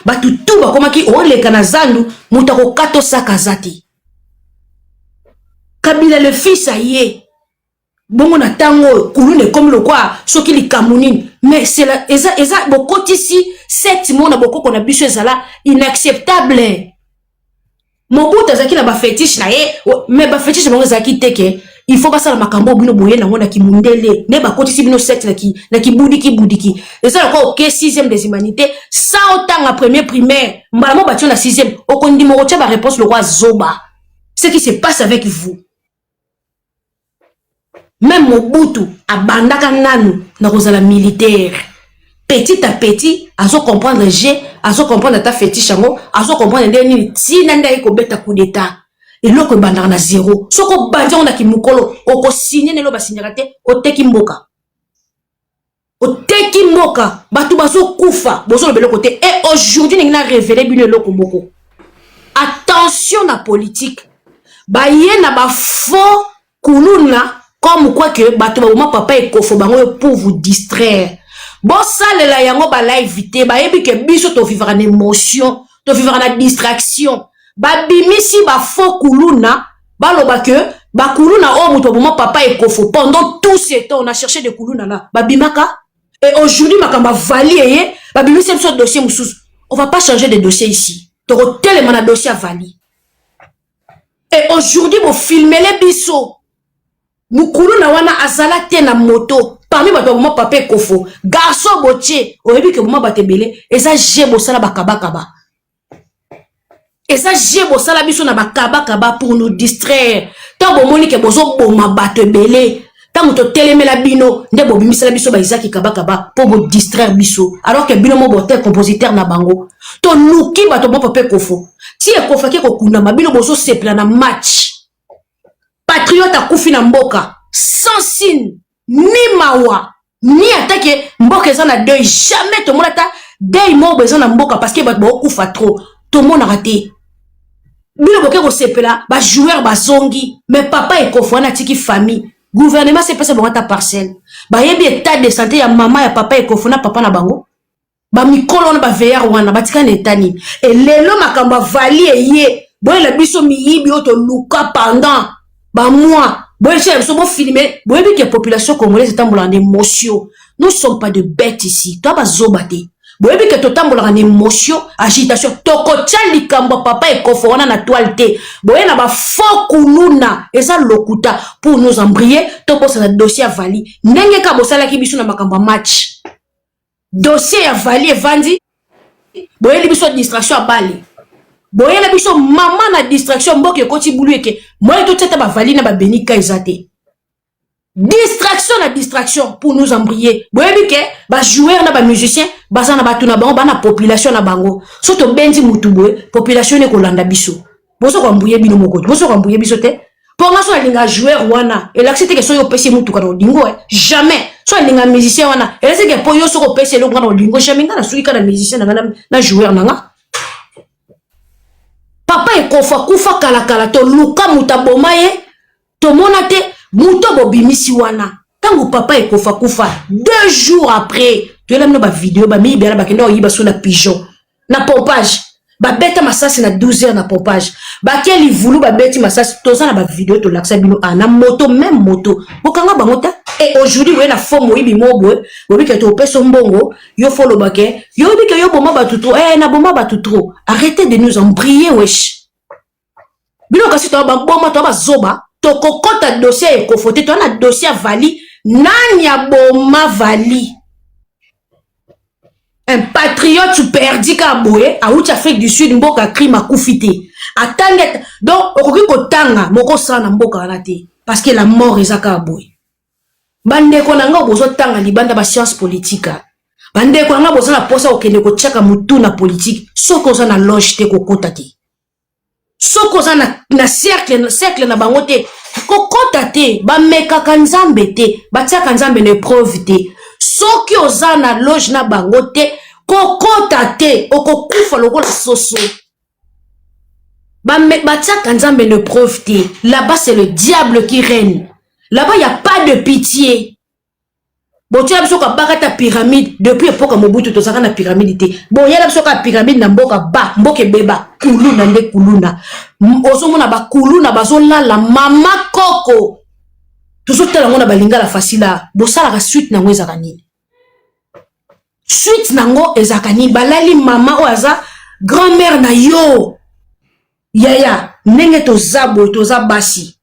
batu tu bakomaki oleka na zandu mutako kato sakazati Kabila le fils aye bongo na tango kulune comme le quoi soki likamunini mais c'est la eza bokoti ici cette mona bokoko na biso ezala inacceptable Mobutu azaki na ba fétiche na ye mais ba fétiche bango ezaki teke il faut basala makambo bino boye na ngona ki mundele ne ba koti si bino set na ki budiki eza ko OK 6e des humanités sans autant à premier primaire mbala mo batio na 6e okondi mo ba réponse le roi Zoba ce qui se passe avec vous même Mobutu abandaka nanu na kozala militaire petit à petit azo comprendre azo comprendre ta fétiche ngo azo comprendre ndeni tina ndai ko beta coup d'état et loko bandaka na zéro soko bandi on a ki mukolo oko signer nelo ba signera te oteki mboka batu bazo kufa bozo le côté et aujourd'hui n'ina révélé bino loko boko attention na politique ba yé na ba faux kuluna comme quoi que batu ba papa et kofo bango pour vous distraire bon ça la yango ba live vite ba yebi ke biso to vivre en émotion to vivre en distraction ba bimisi ba faux kuluna ba loba que ba kuluna o muto ba papa et kofo pendant tout ce temps on a cherché de kuluna là ba bimaka et aujourd'hui makamba valier ba bimisi ce dossier mususu on va pas changer de dossier ici to tellement na dossier vali et aujourd'hui vous filmer les biso mukulu na wana azala te na moto parmi bato ba papa kofo garçon botier oyebi ke boma batebele eza jebo sala bakabakaba eza jebo sala biso na bakabakaba pour nous distraire tant bomoni ke bozo boma bato ebele tant moto telemela bino nde bobimisala biso ba izaki kabakaba pour vous distraire biso alors que bino mo bote compositeur na bango to nuki bato ba papa kofo ti ekofa ke kokunda mabino bozo sepla na match patriote akufi na mboka sans signe ni mawa ni attaque mboka eza na deuil jamais to mona ta deuil mo besoin na mboka parce que ba okufa trop to mona raté bino boke ko sepela ba joueur ba zongi mais papa e kofona tiki famille gouvernement c'est pas ça bon ta parcelle ba yebi état de santé ya maman ya papa e kofona papa na bango ba mikolo na ba veilleur wana batika na état ni et lelo makamba vali ye boy la biso miyibi oto luka pendant bah moi, bon j'ai un filmé, bon que la population congolaise est en émotion. Nous ne sommes pas de bêtes ici. Toi bah zobate. Bon que tout temps en émotion, agitation. Toko tchali kamba papa et kofona na toileté. Bon na ba faux kuluna et ça lokuta pour nous embrayer. Toko ça dossier à vali. Nenge ka bosala ki biso na makamba match. Dossier à vali et vandi. Bon biso distraction à bali. Boye la biso maman na distraction mboke koti bulu eke moi to teta ba vali na ba benika ezate distraction pour nous embrayer boye bike ba joueur na ba musicien baza na batu na bango ba na population na bango soto benzi mutu boye population ne ko landa biso boso ko mbuye bino moko boso ko mbuye biso te pour nga so linga joueur wana et l'accepter que so yo pesi mutu kana odingo jamais so linga musicien wana et c'est que pour yo so ko pesi lo kana odingo jamais ngana suki kana musicien na joueur nanga papa e kofa kufa kala to luka mutaboma ye to monate muto bobimisi wana tangu papa e kofa kufa 2 jours après tu as la vidéo ba mi bela ba kendo yiba sona pigeon na pompage ba beta masasi na 12 heures na pompage ba keli vulu ba beti masasi to za na ba vidéo to laksa bino ana moto même moto bokanga ba mota et aujourd'hui we na forme yibi mobwe bobi ke to peso mbongo yo follow bake yo bi ke yo boma ba tutro na boma ba tutro arrêtez de nous embrayer wesh bino kasi to ba boma to ba zoba to kokota dossier e kofote to na dossier vali nani ya boma vali un patriote tu perdi ka boye a outi Afrique du Sud mboka crime a kufite atanga donc okoki kotanga moko sana mboka wana te parce que la mort ezaka boye bande ko nanga bozo tanga libanda ba science politique bande ko nanga bozo na posa okende ko tchaka mutu na politique soko za na loge te kokota te soko za na cercle na bango te kokota te ba meka kanzambe te ba tia kanzambe na preuve te soki oza na loge na bango te kokota te okokufa lokola soso ba tia kanzambe na preuve te là-bas c'est le diable qui règne. Là-bas, il n'y a pas de pitié. Bon, tu as besoin de bakata pyramide depuis époque Mobutu to saka na pyramide té. Bon, il y a besoin de pyramide na mboka ba, mboke beba, kuluna nde kuluna. Ozo mona ba kuluna bazo la mama koko. Toujours tellement na balinga la facile. Bo sala ka suite na ngweza kanini. Suite nango ezakani balali mama oaza grand-mère na yo. Yaya, nenge toza basi.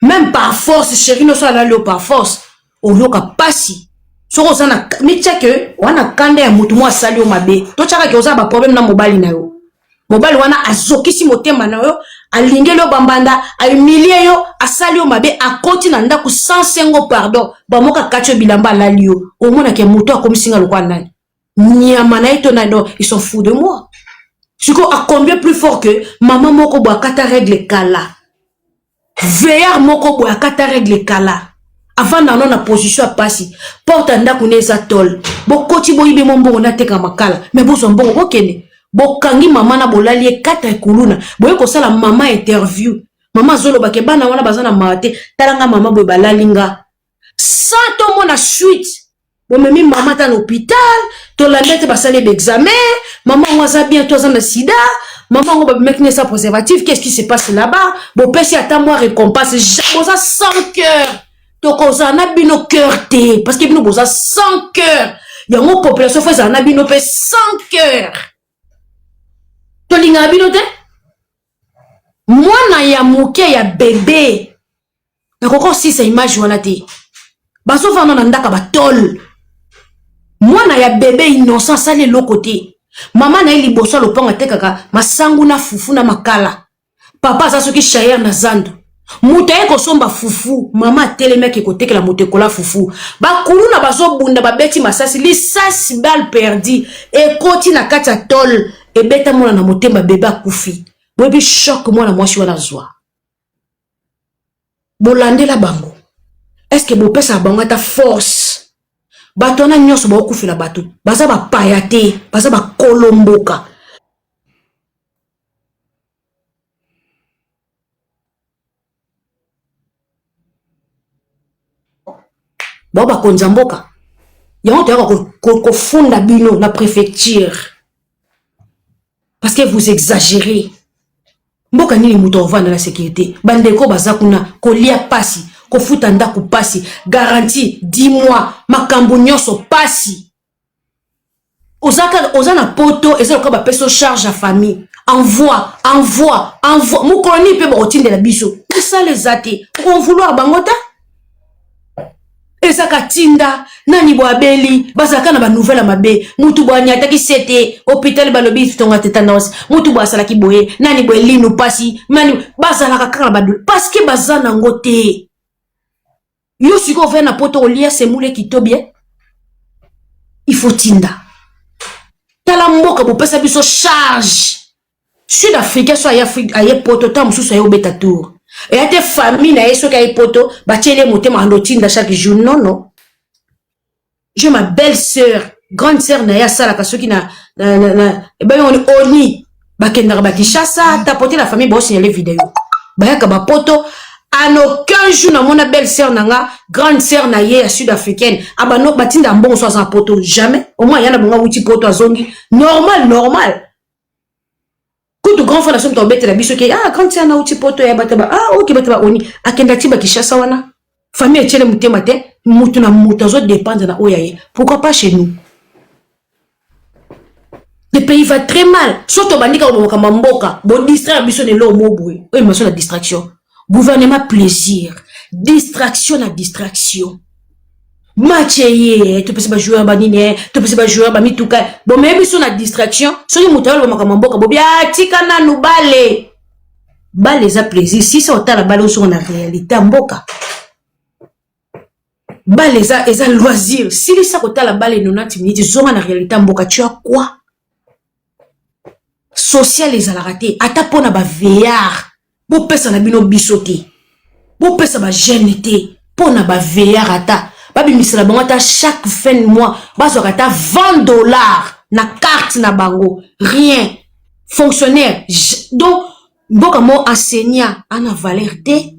Même par force, chérie, no so alali par force. Oyoka pasi soko sana mitia ke wana kanda ya mutu mo asali o mabe to chaka ke oza ba problème na mobali na yo mobali wana azokisi motema na yo alingeli yo bambanda ahumilie yo asali o mabe akoti na ndako sans sengo pardon ba moka kacho bilamba alali yo omona ke mutu akomisinga lokwa nani nyama na ito na no ils sont fous de moi siko a combien plus fort que maman moko bo akata règle kala veillard moko bo akata règle kala. Avant d'aller na position à passer, porte anda kuneza tol. Bo koti bo ibe mombo na teka makala. Mais bo son bon okene. Bo kangi mama na bolali kata kuluna. Bo yeko sala mama interview. Mama zolo ba ke bana wana bazana mate. Talanga mama bo balalinga. Sans to mona suite. Bo memi mama ta l'hôpital, to la mette ba sali d'examen. Maman waza bien toi na sida. Maman on va mettre ça préservatif. Qu'est-ce qui se passe là-bas? Bo pesi ata moi récompense. Boza sans cœur. Donc, on a bino cœur té. Parce que bino boza sans cœur. Il y a une population qui a bino sans cœur. To linga bino té? Moi, na ya mouke ya bébé. Na koko si sa image wana té. Baso fa na ndaka ba tol. Moi, na ya bébé innocent sale lo côté. Maman na ili boso lo ponga te kaka. Masangu na fufu na makala. Papa sa soki chayer na zando. Mutaye kosomba fufu mama telemeke koteke la motekola fufu ba kuluna bazo bunda ba beti masasi li sasi bal perdi e koti na kata tol e beta mona na motemba beba kufi bobi choc mona mwashi wana zwa bolande la bango est-ce que bo pesa bango ta force bato na nyoso ba kufi la bato baza ba payate baza ba kolomboka. Boba konzamboka. Yango te funda bino na préfecture. Parce que vous exagérez. Mboka nini muto ovanda la sécurité. Bandeko bazakuna kolia pasi, ko futa ndaku pasi, garantie 10 mois makambo nyonso pasi. Ozana poto ezalo ba peso charge à famille. Envoie. Mukoni pe botinde la biso. Ça les até. Pour vouloir bangota Ezaka tinda nani bo abeli bazaka na ba nouvelle mabe mutu bo anyata ki sete hôpital balobi tonga tétanos mutu bo asala ki boye nani bo elinu pasi mani bazala kaka ba parce que bazana ngote yo siko ve na poto olia semule kitobie il faut tinda tala mboka bo pesa biso charge sud africain so ya poto tam susu ya obeta tour. Et à tes familles, na yeso kay poto, ba tiele motema andotinda chaque jour. Non. J'ai ma belle-sœur, grande sœur na ya sala ka soki na e ba on oni ba kenda ba Kinshasa, tapoter la famille ba signaler vidéo. Ba ya ka ba poto en aucun jour na mona belle-sœur nanga, grande sœur na ye sud-africaine. Abano batinda mbongo so za poto jamais. Au moins yana bonga wuti poto azongi. Normal. Tout grand frère somme tombé la biso qui quand c'est na uti poto ya bataba ok bataba oni akenda tiba Kinshasa wana famille etiele mutema te mutu na mutu zo dépendre na oyaye pourquoi pas chez nous le pays va très mal surtout bandika ko mboka bo distraire biso ne lo mobwe o maso la distraction gouvernement plaisir distraction na distraction matcheye tu peux pas jouer ba nini tu peux pas jouer ba mituka bon mais biso na distraction so ni mutalo ba makamboka bo bia tika na nu bale za plaisir si ça otala bale so na réalité mboka bale za eza loisir si ça otala bale 90 minutes zo na réalité mboka tu as quoi social les a raté ata pona ba veillard bo pesa na bino bisoté bo pesa ba jeune té pona ba veillard ata babi misala bangata chaque fin de mois bazokata $20 na carte na bango rien fonctionnaire donc mboka mo enseignant ana valeur te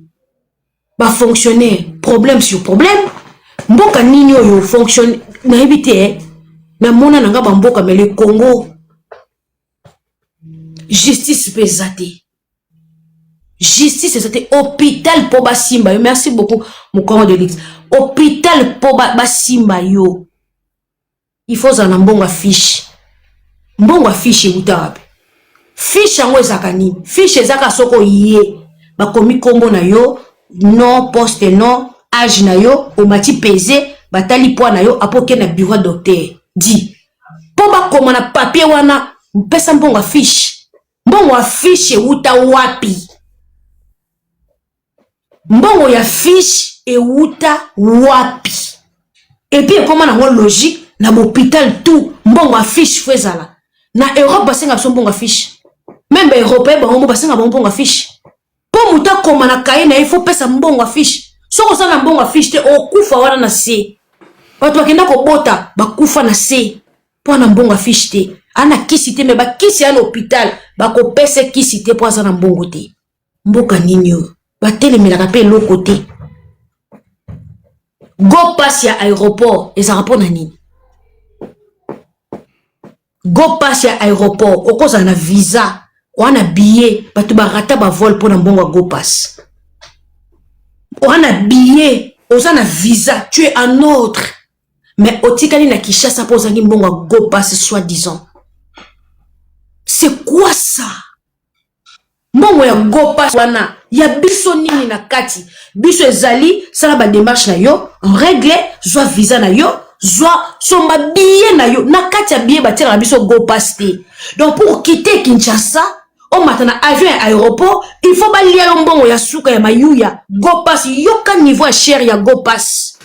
ba fonctionnaire problème sur problème Mboka nini yo fonctionne na habité na mona nanga ba mboka mais le Congo justice pesate. Justice c'était hôpital pour basimba yo. Merci beaucoup mon corps de l'Église. Hôpital pour basimba yo. Il faut en mbongo fiche. Mbongo fiche utabe. Fiche yango ezaka nini? Fiche ezaka soko yé. Ba komi kombo na yo, non poste non, âge na yo, omati pesé, batali poids na yo, apoke na bureau docteur. Di. Po ba koma na papier wana, mpesa mbongo fiche. Mbongo fiche uta wapi? Mbongo ya fiche e uta wapi? Et puis comment na logique na l'hôpital tout mbongo fiche fezala. Na Europe basenga so mbongo fiche. Même ba européen ba mbongo basenga mbongo fiche. Po muta koma na kaye na il faut pesa mbongo fiche. Soko sana mbongo fiche te okufa wana na se. Watu bakenda ko bota bakufa na se. Po na mbongo fiche te. Ana kisi te me ba kisi ana hôpital ba ko pesa kisi te po sana mbongo te. Mboka nini yo? Ba telemelaka pe loko te. Go pass ya aéroport eza rapport na nini? Go pass ya aéroport okoza na visa wana billet batu barata ba vol pour na mbongo go pass. Wana billet oza na visa tu es un autre mais otikali na Kinshasa pour zangi mbongo go pass soi-disant. C'est quoi ça? Mbongo ya go pass wana ya biso nini na kati? Biso ezali sala ba démarche na yo en règle soit visa na yo soit somba billet na yo na kati ya billet batira na biso go pass te. Donc pour quitter Kinshasa on matana avion à aéroport il faut balia yo mbongo ya suka ya mayuya go pass yoka niveau cher ya go pass.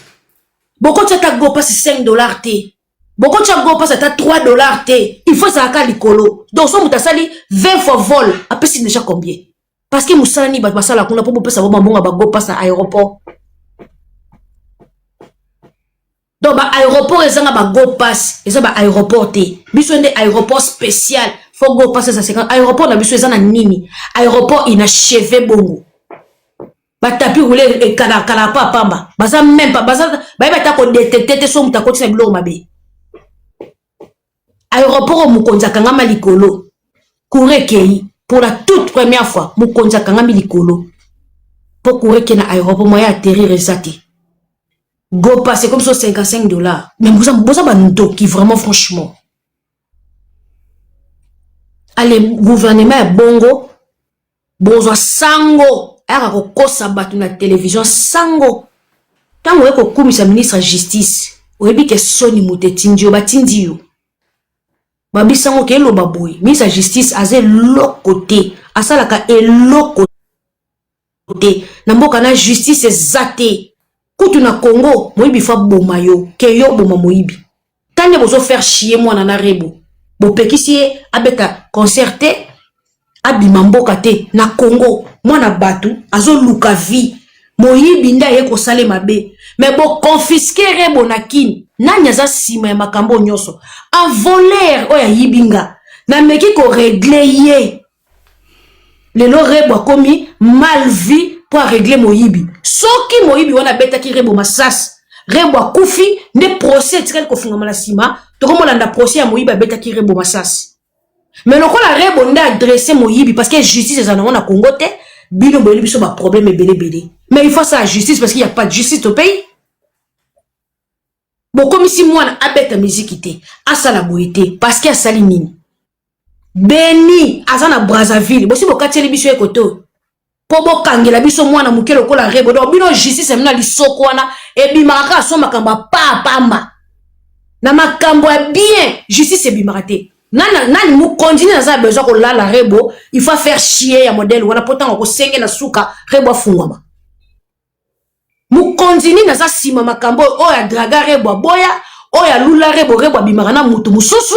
Boko tata go pass $5 te. Boko tata go pass ata $3 te. Il faut ça ka likolo. Donc so mutasali 20 fois vol apesi déjà combien? Parce que Moussani bat basala kuna po pesa bo mbongo ba go pass à aéroport. Donc ba aéroport ezanga ba go pass, ezanga ba aéroport te. Biso ndé aéroport spécial, faut go pass ça 50. Aéroport na biso ezanga nini? Aéroport inachevé bongo. Ba tapi roulé e kala pa pamba. Baza même pas baza ba ba ta ko détecter so muta ko tsina bilo mabe. Aéroport mukonza kanga malikolo. Kurekei pour la toute première fois mukonza kanga milikolo. Pour kureke na aéroport moya atterrir ezati. Go passer comme ça $55. Mais vous avez qui vraiment franchement. Allez, gouvernement est bongo. Bonzo sango. Aka kokosa batu na télévision sango. Tango eko kumisa ministre de justice. Oyebi ke soni mutetindi yo batindi yo. Babi sango ke lo baboy. Ministre de justice aze lokote. Asalaka lokote. Na mboka na justice ezate. Koutou na Congo, moibi fa boma yo, ke yo boma moibi. Tande bozo faire chier moi na rebo. Bo pekisi abeta concerté, abima mboka te na Congo, moi na batu, azo luka vi. Moibi nda ye ko sale mabe. Mais bo confisquer rebo na kin, nanya za sima ya makambo nyoso. Un voleur oya yibinga. Na meki ko régler ye. Lelo rebo akomi mal vie pour régler Moïbi. Soki Moïbi wana beta ki rebo masas. Rebo akufi ne procès tirel ko funga malasima. Toko molanda procès ya Moïbi beta ki rebo masas. Mais lokola rebo nda adresser Moïbi parce que justice ezana na Congo te, bino boyeli biso ba problème belé. Mais il faut ça justice parce qu'il y a pas de justice au pays. Bon comme si moi abeta musique te, asala boyete parce qu'il y a sali nini. Beni azana Brazzaville, bosi bokateli biso ekoto. Pobo kangela biso mwana mukelo kola rebo do bino justice mna lisoko wana ebimaka so makamba pa pamba na makambo ya bien justice ebimaka te nani mu continue na za besoin ko la rebo il faut faire chier ya modèle wana pourtant ko senge na suka rebo afungwama mu continue na za sima makambo o ya draga rebo boya o ya lula rebo abimaka na mutu mususu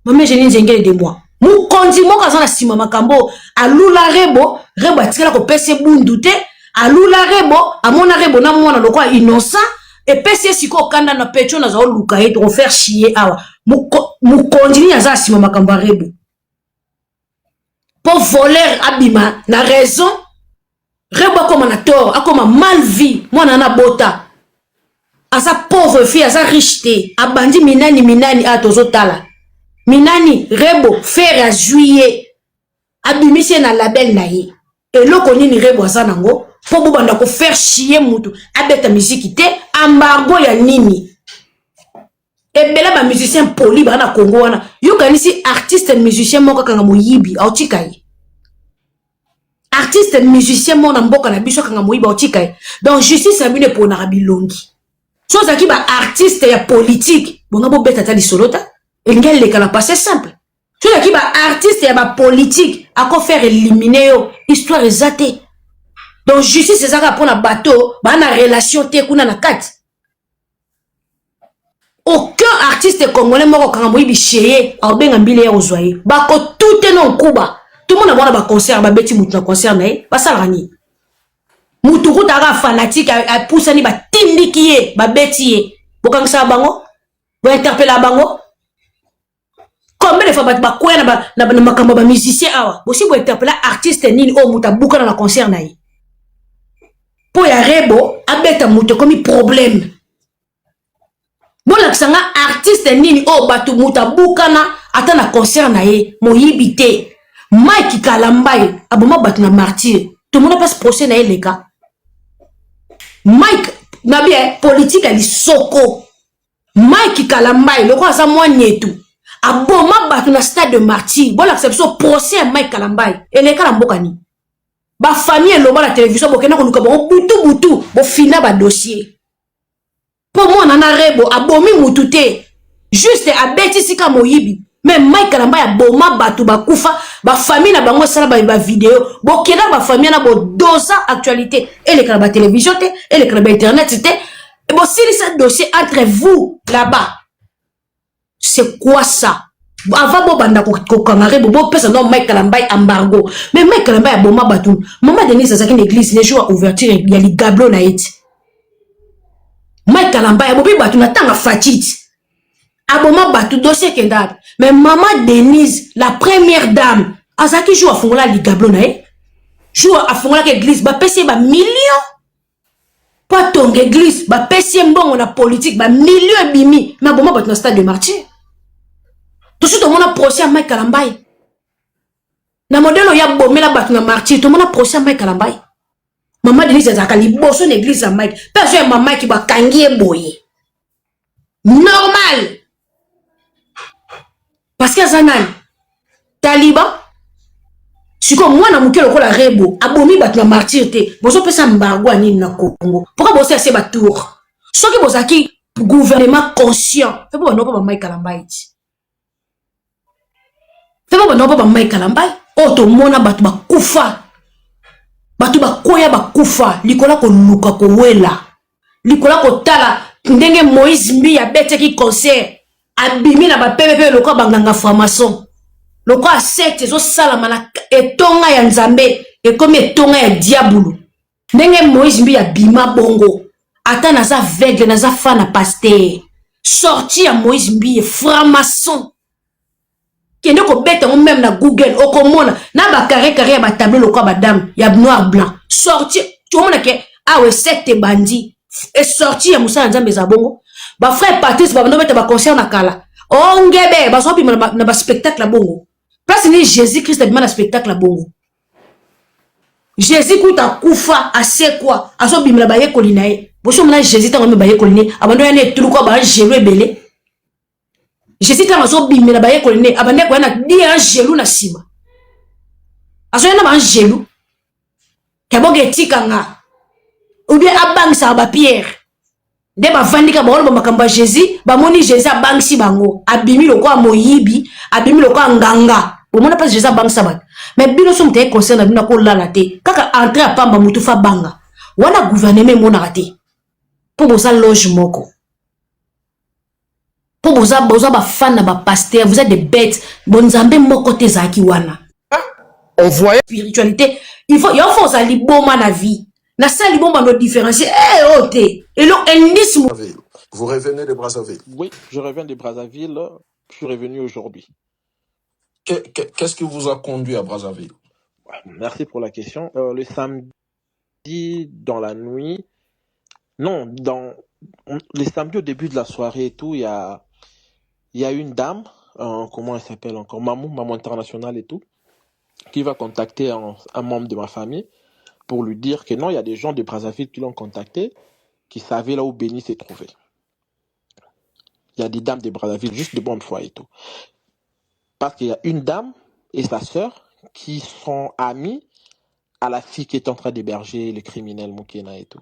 mame je nzengele de moi mu kondi moko za na sima makambo alula rebo atikala ko pese bundu te alula rebo amona rebo na mwana lokwa innocent et pese siko kanda na pecho na za luka et on faire chier awa mu kondi ni za sima makambo rebo pour voler abima na raison rebo comme na tort akoma mal vie mwana na bota Asa pauvre fille, asa riche te. Abandi minani a tozotala. Minani Rebo faire à juillet. Abimisi na label na ye. Et loko nini Rebo asa nango. Po bobanda ko faire chier mutu. Abeta musique te. Embargo ya nini. Et bela ba musicien poli ba na Congo wana. Yo kanisi artiste musicien moko kanga moyibi. Autika ye. Artiste musicien mona mboka na biso kanga moyibi autika ye. Donc justice abine po na rabilongi. Chose qui ba artiste ya politique. Bonga bo beta ta di solota. Engel le kala passé simple. Chose qui ba artiste ya ba politique. Ako faire éliminer yo. Histoire ezate. Donc justice ezaka pour na bateau. Ba na relation te kuna na kati. Aucun artiste congolais moko kanga moyibi cheye. Aobenga mbile ya ozwaye. Bako tout est non kuba. Tout le monde a bon ba concert. Ba beti mutu na concert na ye. Ba salrani. Mutuku tara fanatique a poussani ba tindiki ye ba beti ye bokangisa bango bo interpeller bango combien de fois ba kwena na makambo ba musicien awa bosi bo interpeller artiste nini o muta buka na concert na ye po ya Rebo abeta mutu komi problème bona kisanga artiste nini o batu muta buka na ata na concert na ye moyibi te Mike Kalambai aboma batu na martyr tout le monde passe procès na ye les cas Mike nabie politique ali soko Mike Kalambai loko asa mwanetu aboma batu na stade de martyr bon l'acception procès Mike Kalambai ele kala mboka ni ba famille loba la télévision bokena ko luka bo butu bo fina ba dossier pour moi nana Rebo abomi mutute juste abeti sika moyibi mais Mike Kalambai aboma batu ba kufa ba famille na bango sala ba vidéo bokena ba famille na bo dosa actualité ele kala ba télévision te ele kala ba internet te et bon si ce dossier entre vous là-bas c'est quoi ça avant bo banda ko kangare bo pesa non Mike Kalambai embargo mais Mike Kalambai aboma batu maman Denise azaki une église les jours ouverture ya li gablo na eti Mike Kalambai abobi batu na tanga fatite aboma batu dossier kendab mais maman Denise la première dame azaki jour afongola ligablo na ye jour afongola ke église ba pesi ba million pas ton église ba pesi mbongo na politique ba million bimi mais aboma batu na stade de martyr tout suite on a procès à Mike Kalambai na modèle ya bomela batu na martyr tout on a procès à Mike Kalambai maman Denise azaka liboso na église à Mike personne maman qui ba kangie boye normal parce que Zanan Taliban siko mwana muke lokola Rebo abomi batu na martyr te bozo pesa mbargo ani na Congo pourquoi bozo ase ba tour soki bozaki gouvernement conscient fait bon non pas Mike Kalambai fait bon non pas Mike Kalambai oto mona batu ba kufa batu ba koya ba kufa likola ko luka ko wela likola ko tala ndenge Moïse Mbi abeteki concert abimi na ba pepe loko banganga formation loko a secte zo salama na etonga ya nzambe ekomi etonga ya diabulu ndenge Moïse Mbi abima bongo ata na za aveugle na za fana pasteur sorti ya Moïse Mbi franc-maçon kende ko beta ngo même na Google okomona na ba carré ya ba tableau loko ba dame ya noir blanc sorti tu mona ke awe secte bandi et sorti ya musala nzambe za bongo ba frère Patrice ba bando beta ba concert na kala ongebe ba so bima na ba spectacle bongo place ni Jésus Christ bima na spectacle bongo Jésus kuta kufa ase quoi aso bima ba yekoli na ye bo so mona Jésus tango me ba yekoli ne abando ya ne tulu ko ba jelo ebele Jésus tango aso bima na ba yekoli ne abande ko na di un jelo na sima aso na ba jelo keboge tikanga ou bien abangisa ba Pierre de ba vandika ba ono makambo ya Jésus ba moni Jésus abangisi bango abimi loko moyibi abimi loko nganga bo mona pas Jésus abangisa ba mais bino so mte concerne bino ko lala te kaka entrer a pamba mutu fa banga wana gouvernement mona raté pour boza loge moko pour boza ba fan na ba pasteur vous êtes des bêtes bonzambe moko te zaki wana on voyait spiritualité il faut ça liboma na vie na ça liboma no différencier ote et lo indice. Vous revenez de Brazzaville? Oui, je reviens de Brazzaville. Je suis revenu aujourd'hui. Qu'est-ce qui vous a conduit à Brazzaville? Merci pour la question. Le samedi, dans la nuit, non, Les samedis au début de la soirée et tout, il y a une dame, comment elle s'appelle encore, Maman International et tout, qui va contacter un membre de ma famille pour lui dire que non, il y a des gens de Brazzaville qui l'ont contacté, qui savaient là où Béni s'est trouvé. Il y a des dames de Brazzaville, juste de bonne foi et tout. Parce qu'il y a une dame et sa sœur qui sont amies à la fille qui est en train d'héberger les criminels Moukena et tout.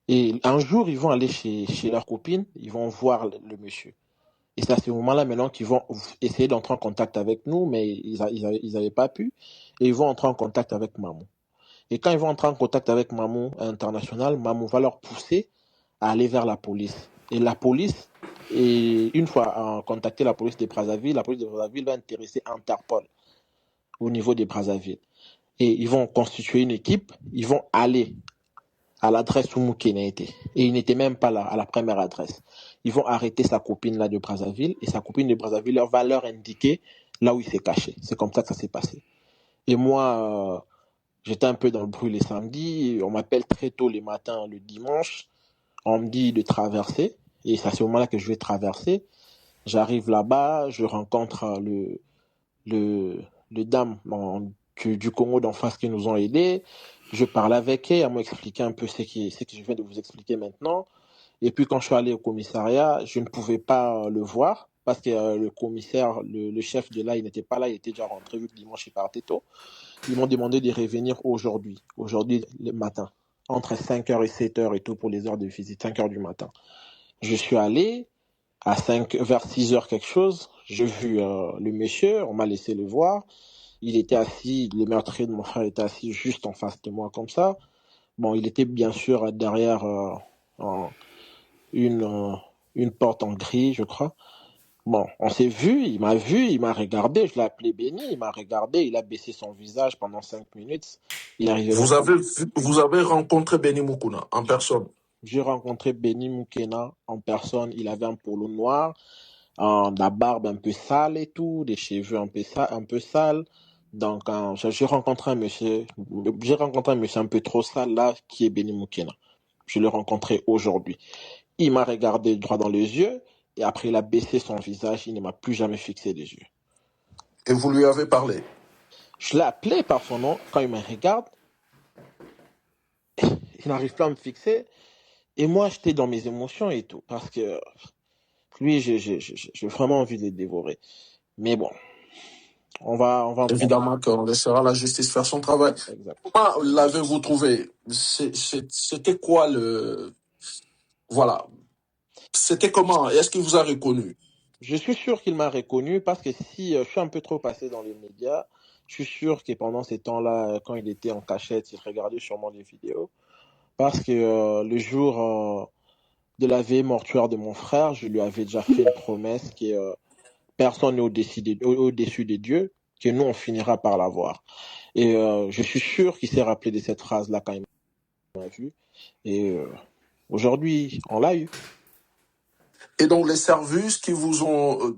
Et un jour, ils vont aller chez leur copine, ils vont voir le monsieur. Et c'est à ce moment-là maintenant qu'ils vont essayer d'entrer en contact avec nous, mais ils avaient pas pu. Et ils vont entrer en contact avec Mamou. Et quand ils vont entrer en contact avec Mamou International, Mamou va leur pousser à aller vers la police. Et la police, et une fois contacté la police de Brazzaville, la police de Brazzaville va intéresser Interpol au niveau de Brazzaville. Et ils vont constituer une équipe, ils vont aller à l'adresse où Moukena était. Et il n'était même pas là, à la première adresse. Ils vont arrêter sa copine là de Brazzaville, et sa copine de Brazzaville va leur indiquer là où il s'est caché. C'est comme ça que ça s'est passé. Et moi, j'étais un peu dans le bruit les samedis, on m'appelle très tôt les matins le dimanche, on me dit de traverser, et c'est à ce moment-là que je vais traverser. J'arrive là-bas, je rencontre le dame du Congo d'en face qui nous ont aidés. Je parle avec elle m'a expliqué un peu ce que je viens de vous expliquer maintenant. Et puis quand je suis allé au commissariat, je ne pouvais pas le voir parce que le commissaire, le chef de là, il n'était pas là, il était déjà rentré vu que dimanche il partait tôt. Ils m'ont demandé de revenir aujourd'hui le matin, entre 5h et 7h et tout pour les heures de visite, 5h du matin. Je suis allé vers 6h quelque chose, j'ai vu le monsieur, on m'a laissé le voir. Il était assis, le meurtrier de mon frère était assis juste en face de moi comme ça. Bon, il était bien sûr derrière une porte en gris, je crois. Bon, on s'est vu, il m'a regardé, je l'ai appelé Benny, il m'a regardé, il a baissé son visage pendant 5 minutes. Il est arrivé vers moi. Vous avez rencontré Benny Mukuna en personne. J'ai rencontré Benny Moukena en personne, il avait un polo noir, la barbe un peu sale et tout, des cheveux un peu sales. Donc, j'ai rencontré un monsieur un peu trop sale là, qui est Benny Moukena. Je l'ai rencontré aujourd'hui. Il m'a regardé droit dans les yeux et après il a baissé son visage, il ne m'a plus jamais fixé les yeux. Et vous lui avez parlé. Je l'ai appelé par son nom, quand il me regarde, il n'arrive pas à me fixer. Et moi, j'étais dans mes émotions et tout, parce que lui, j'ai vraiment envie de le dévorer. Mais bon, Évidemment qu'on laissera la justice faire son travail. Exact. Comment l'avez-vous trouvé? C'était quoi Voilà. C'était comment? Est-ce qu'il vous a reconnu? Je suis sûr qu'il m'a reconnu parce que si je suis un peu trop passé dans les médias, je suis sûr que pendant ces temps-là, quand il était en cachette, il regardait sûrement des vidéos. Parce que le jour de la veille mortuaire de mon frère, je lui avais déjà fait une promesse que personne n'est au-dessus des dieux, que nous, on finira par l'avoir. Et je suis sûr qu'il s'est rappelé de cette phrase-là quand il m'a vu. Et aujourd'hui, on l'a eu. Et donc les services vous ont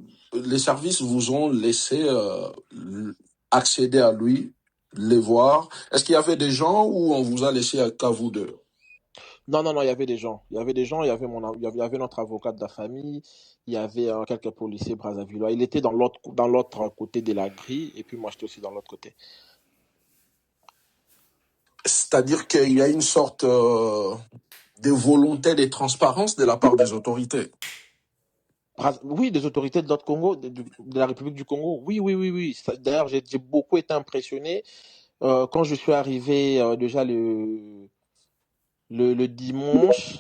laissé accéder à lui, les voir. Est-ce qu'il y avait des gens ou on vous a laissé qu'à vous deux? Non, il y avait des gens. Il y avait des gens, il y avait notre avocat de la famille, il y avait quelques policiers brazzavillois. Il était dans l'autre côté de la grille, et puis moi j'étais aussi dans l'autre côté. C'est-à-dire qu'il y a une sorte de volonté de transparence de la part des autorités. Oui, des autorités de l'autre Congo, de la République du Congo. Oui, oui, oui, oui. D'ailleurs, j'ai beaucoup été impressionné quand je suis arrivé déjà le dimanche.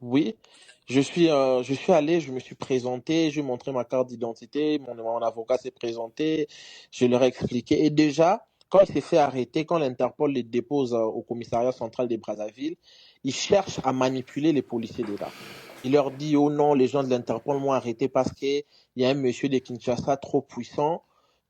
Oui, je suis allé, je me suis présenté, je montrais ma carte d'identité, mon avocat s'est présenté, je leur ai expliqué. Et déjà, quand il s'est fait arrêter, quand l'Interpol les dépose au commissariat central des Brazzaville, il cherche à manipuler les policiers de là. Il leur dit, oh non, les gens de l'Interpol m'ont arrêté parce qu'il y a un monsieur de Kinshasa trop puissant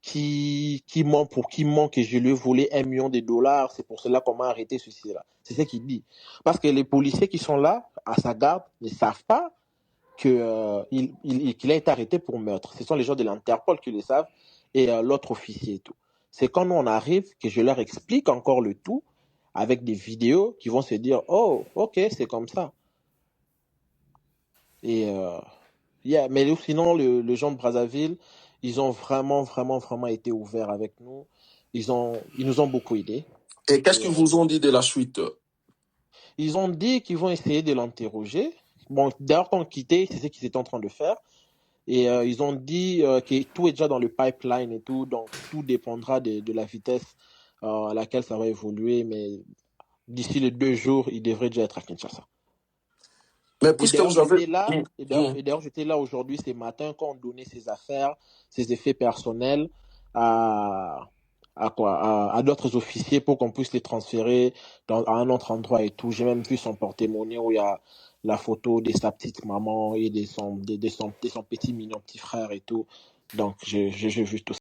qui ment que je lui ai volé 1 million de dollars. C'est pour cela qu'on m'a arrêté ceci là. C'est ce qu'il dit. Parce que les policiers qui sont là, à sa garde, ne savent pas qu'il a été arrêté pour meurtre. Ce sont les gens de l'Interpol qui le savent et l'autre officier et tout. C'est quand nous on arrive que je leur explique encore le tout avec des vidéos qui vont se dire, oh, ok, c'est comme ça. Et mais sinon, le gens de Brazzaville, ils ont vraiment, vraiment, vraiment été ouverts avec nous. Ils nous ont beaucoup aidés. Et qu'est-ce Et, qu'ils vous ont dit de la suite? ils ont dit qu'ils vont essayer de l'interroger. Bon, d'ailleurs, quand on quittait, c'est ce qu'ils étaient en train de faire. Et ils ont dit que tout est déjà dans le pipeline et tout, donc tout dépendra de la vitesse à laquelle ça va évoluer. Mais d'ici les 2 jours, il devrait déjà être à Kinshasa. Mais Et puisque d'ailleurs, vous avez... j'étais là, Mm. j'étais là aujourd'hui, ce matin, quand on donnait ses affaires, ses effets personnels à, à d'autres officiers pour qu'on puisse les transférer à un autre endroit et tout. J'ai même vu son porte-monnaie où il y a la photo de sa petite maman et de son petit mignon petit frère et tout. Donc, j'ai vu tout ça.